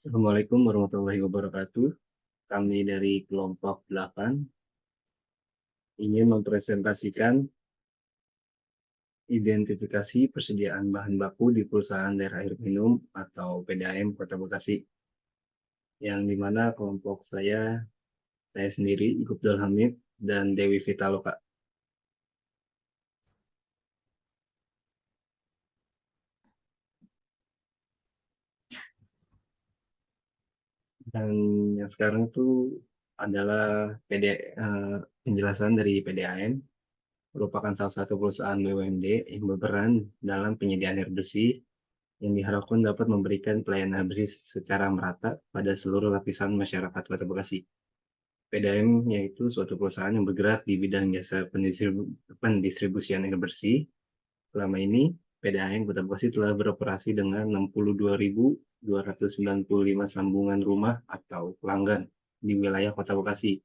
Assalamualaikum warahmatullahi wabarakatuh. Kami dari kelompok 8 ingin mempresentasikan identifikasi persediaan bahan baku di perusahaan daerah air minum atau PDAM Kota Bekasi. Yang dimana kelompok saya sendiri, Gubdul Hamid, dan Dewi Vitaloka. Dan yang sekarang itu adalah penjelasan dari PDAM, merupakan salah satu perusahaan BUMD yang berperan dalam penyediaan air bersih yang diharapkan dapat memberikan pelayanan bersih secara merata pada seluruh lapisan masyarakat Kota Bekasi. PDAM yaitu suatu perusahaan yang bergerak di bidang jasa pendistribusian air bersih. Selama ini, PDAM Kota Bekasi telah beroperasi dengan 62.295 sambungan rumah atau pelanggan di wilayah Kota Bekasi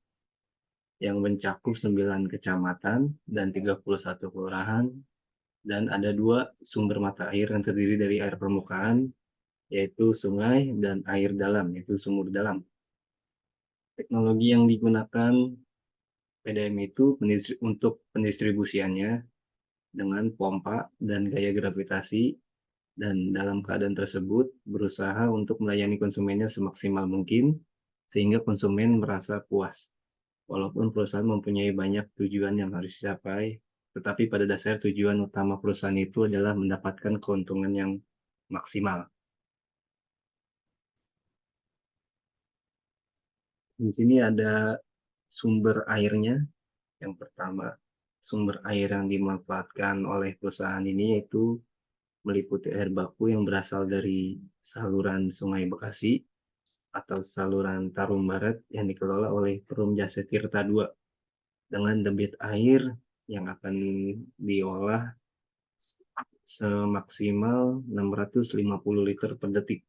yang mencakup 9 kecamatan dan 31 kelurahan, dan ada 2 sumber mata air yang terdiri dari air permukaan, yaitu sungai, dan air dalam, yaitu sumur dalam. Teknologi yang digunakan PDAM itu untuk pendistribusiannya dengan pompa dan gaya gravitasi, dan dalam keadaan tersebut berusaha untuk melayani konsumennya semaksimal mungkin sehingga konsumen merasa puas. Walaupun perusahaan mempunyai banyak tujuan yang harus dicapai, tetapi pada dasar tujuan utama perusahaan itu adalah mendapatkan keuntungan yang maksimal. Di sini ada sumber airnya. Yang pertama, sumber air yang dimanfaatkan oleh perusahaan ini yaitu meliputi air baku yang berasal dari saluran Sungai Bekasi atau saluran Tarum Barat yang dikelola oleh Perum Jasa Tirta II dengan debit air yang akan diolah semaksimal 650 liter per detik.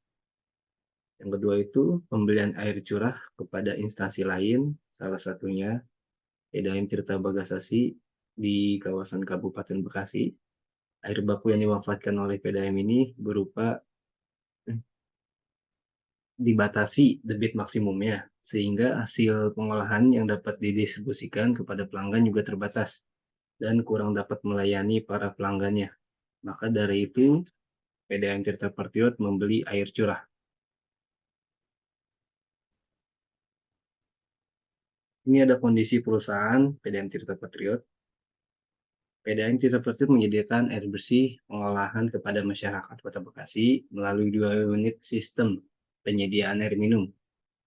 Yang kedua itu pembelian air curah kepada instansi lain, salah satunya PDAM Tirta Bagasasi di kawasan Kabupaten Bekasi. Air baku yang dimanfaatkan oleh PDAM ini berupa dibatasi debit maksimumnya, sehingga hasil pengolahan yang dapat didistribusikan kepada pelanggan juga terbatas dan kurang dapat melayani para pelanggannya. Maka dari itu, PDAM Tirta Patriot membeli air curah. Ini ada kondisi perusahaan PDAM Tirta Patriot. PDAM Tirta Patriot menyediakan air bersih pengolahan kepada masyarakat Kota Bekasi melalui 2 unit sistem penyediaan air minum,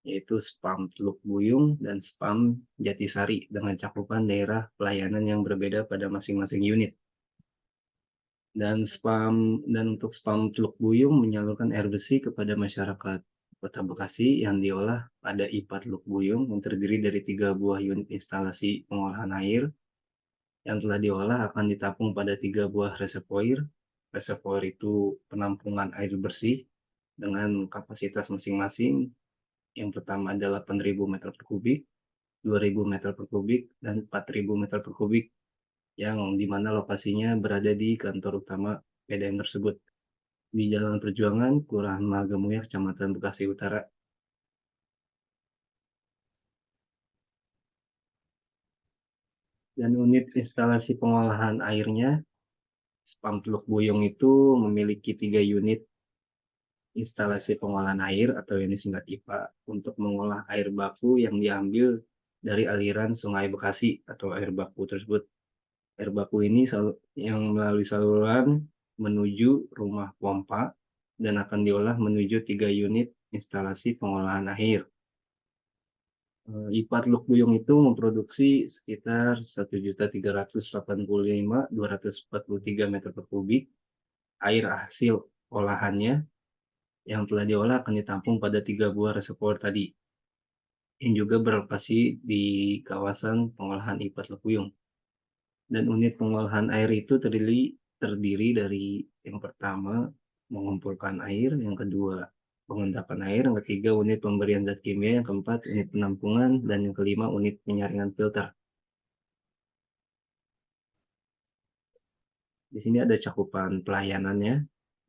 yaitu SPAM Teluk Buyung dan SPAM Jatisari dengan cakupan daerah pelayanan yang berbeda pada masing-masing unit. Dan untuk SPAM Teluk Buyung menyalurkan air bersih kepada masyarakat Kota Bekasi yang diolah pada IPA Teluk Buyung yang terdiri dari 3 buah unit instalasi pengolahan air yang telah diolah akan ditampung pada 3 buah reservoir. Reservoir itu penampungan air bersih dengan kapasitas masing-masing. Yang pertama adalah 8.000 meter per kubik, 2.000 meter per kubik, dan 4.000 meter per kubik, yang dimana lokasinya berada di kantor utama PDAM tersebut di Jalan Perjuangan, Kelurahan Magamuya, Kecamatan Bekasi Utara. Dan unit instalasi pengolahan airnya, SPAM Teluk Buyung itu memiliki 3 unit instalasi pengolahan air atau yang disingkat IPA untuk mengolah air baku yang diambil dari aliran Sungai Bekasi atau air baku tersebut. Air baku ini yang melalui saluran menuju rumah pompa dan akan diolah menuju 3 unit instalasi pengolahan air. IPA Teluk Buyung itu memproduksi sekitar 1.385.243 meter per kubik air hasil olahannya yang telah diolah akan ditampung pada 3 buah reservoir tadi yang juga berlokasi di kawasan pengolahan IPA Teluk Buyung. Dan unit pengolahan air itu terdiri dari yang pertama mengumpulkan air, yang kedua pengendapan air, yang ketiga unit pemberian zat kimia, yang keempat unit penampungan, dan yang kelima unit penyaringan filter. Di sini ada cakupan pelayanannya.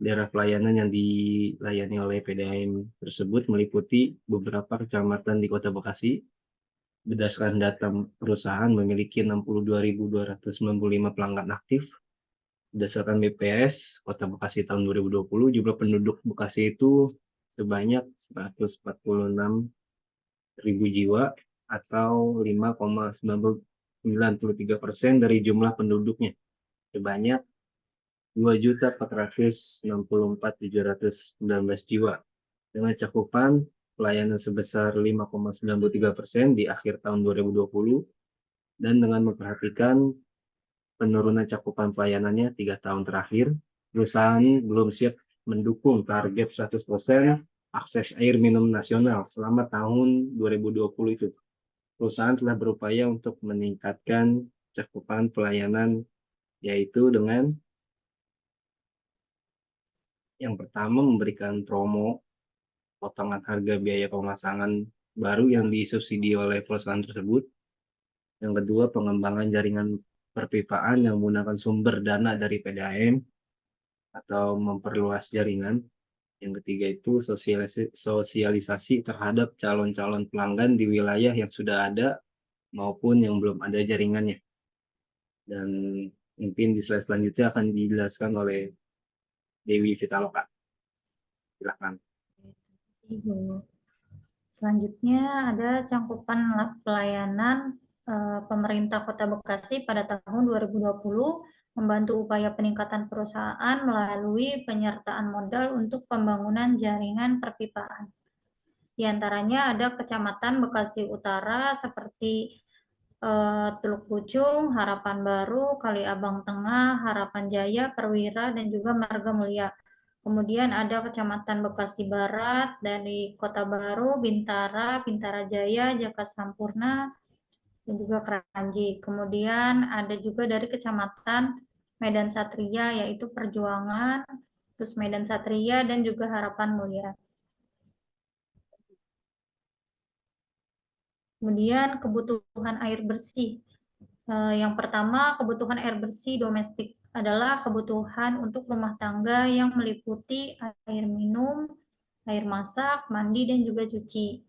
Daerah pelayanan yang dilayani oleh PDAM tersebut meliputi beberapa kecamatan di Kota Bekasi. Berdasarkan data perusahaan memiliki 62.295 pelanggan aktif. Berdasarkan BPS Kota Bekasi tahun 2020, jumlah penduduk Bekasi itu sebanyak 146.000 jiwa atau 5,93% dari jumlah penduduknya. Sebanyak 2.464.719 jiwa dengan cakupan pelayanan sebesar 5,93% di akhir tahun 2020 dan dengan memperhatikan penurunan cakupan pelayanannya 3 tahun terakhir, perusahaan belum siap mendukung target 100% akses air minum nasional selama tahun 2020 itu. Perusahaan telah berupaya untuk meningkatkan cakupan pelayanan, yaitu dengan yang pertama memberikan promo potongan harga biaya pemasangan baru yang disubsidi oleh perusahaan tersebut. Yang kedua, pengembangan jaringan perpipaan yang menggunakan sumber dana dari PDAM atau memperluas jaringan. Yang ketiga itu sosialisasi terhadap calon-calon pelanggan di wilayah yang sudah ada maupun yang belum ada jaringannya. Dan mungkin di slide selanjutnya akan dijelaskan oleh Dewi Vitaloka. Silakan. Selanjutnya ada cakupan pelayanan pemerintah Kota Bekasi pada tahun 2020 membantu upaya peningkatan perusahaan melalui penyertaan modal untuk pembangunan jaringan perpipaan. Di antaranya ada Kecamatan Bekasi Utara seperti Teluk Pucung, Harapan Baru, Kali Abang Tengah, Harapan Jaya, Perwira, dan juga Marga Mulia. Kemudian ada Kecamatan Bekasi Barat dari Kota Baru, Bintara, Bintara Jaya, Jaka Sampurna, dan juga Kranji. Kemudian ada juga dari Kecamatan Medan Satria yaitu Perjuangan, terus Medan Satria dan juga Harapan Mulia. Kemudian kebutuhan air bersih. Yang pertama, kebutuhan air bersih domestik adalah kebutuhan untuk rumah tangga yang meliputi air minum, air masak, mandi, dan juga cuci.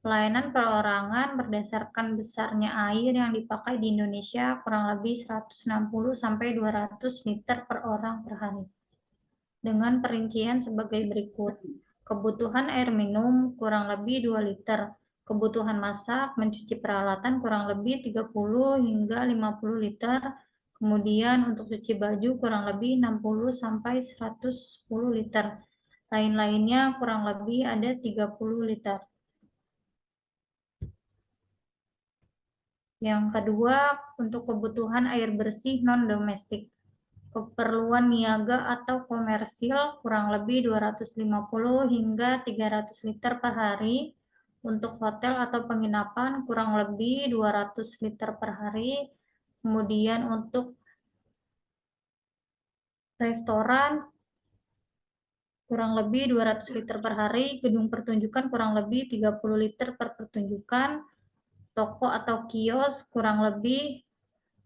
Pelayanan perorangan berdasarkan besarnya air yang dipakai di Indonesia kurang lebih 160-200 liter per orang per hari. Dengan perincian sebagai berikut. Kebutuhan air minum kurang lebih 2 liter. Kebutuhan masak, mencuci peralatan kurang lebih 30 hingga 50 liter. Kemudian untuk cuci baju kurang lebih 60 sampai 110 liter. Lain-lainnya kurang lebih ada 30 liter. Yang kedua, untuk kebutuhan air bersih non-domestik. Keperluan niaga atau komersil kurang lebih 250 hingga 300 liter per hari. Untuk hotel atau penginapan kurang lebih 200 liter per hari. Kemudian untuk restoran kurang lebih 200 liter per hari. Gedung pertunjukan kurang lebih 30 liter per pertunjukan. Toko atau kios kurang lebih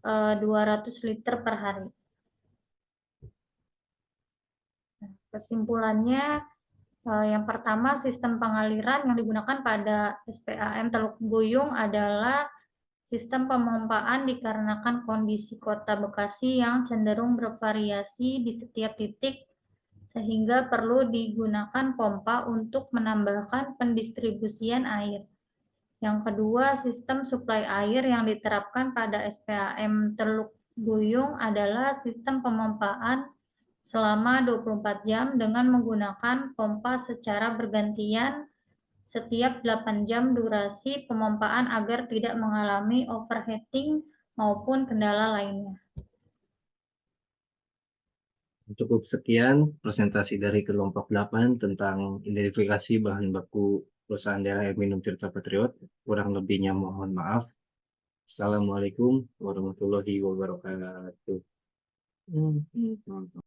200 liter per hari. Kesimpulannya, yang pertama, sistem pengaliran yang digunakan pada SPAM Teluk Buyung adalah sistem pemompaan dikarenakan kondisi Kota Bekasi yang cenderung bervariasi di setiap titik, sehingga perlu digunakan pompa untuk menambahkan pendistribusian air. Yang kedua, sistem suplai air yang diterapkan pada SPAM Teluk Buyung adalah sistem pemompaan selama 24 jam dengan menggunakan pompa secara bergantian setiap 8 jam durasi pemompaan agar tidak mengalami overheating maupun kendala lainnya. Cukup sekian presentasi dari kelompok 8 tentang identifikasi bahan baku perusahaan daerah air minum Tirta Patriot. Kurang lebihnya mohon maaf. Assalamualaikum warahmatullahi wabarakatuh.